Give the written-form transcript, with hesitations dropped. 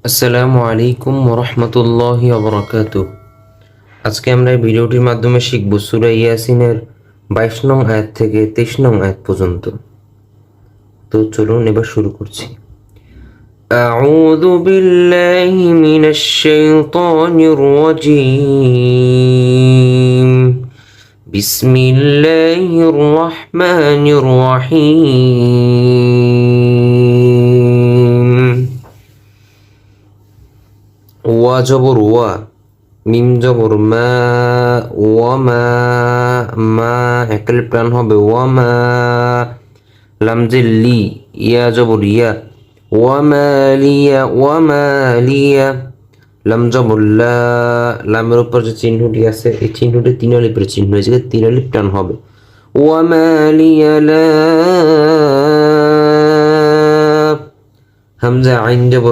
আসসালামু আলাইকুম ওরহমতুল্লাহি ওবরাকাতুহ। আজকে আমরা এই ভিডিওটির মাধ্যমে শিখব সূরা ইয়াসিনের 22 নং আয়াত থেকে 23 নং আয়াত পর্যন্ত। তো চলুন এবার শুরু করছি। আউযু বিল্লাহি মিনাশ শাইতানির রাজীম। বিসমিল্লাহির রহমানির রহিম। ওয়া জবর ওয়া, মিম জবর মা, ওয়ামা, মা একাল প্রাণ হবে ওয়ামা, লামজের লি, ইয়া জবর ইয়া, ওয়ামা লিয়া, ওয়ামা লিয়া, লাম জবর লা, লামের উপর যে চিহ্নটি আছে এই চিহ্নটি তিন আলিফের চিহ্ন, এই জায়গায় তিন আলিফ টান হবে। ওয়ামা লিয়া লা, হামজা আইন জবর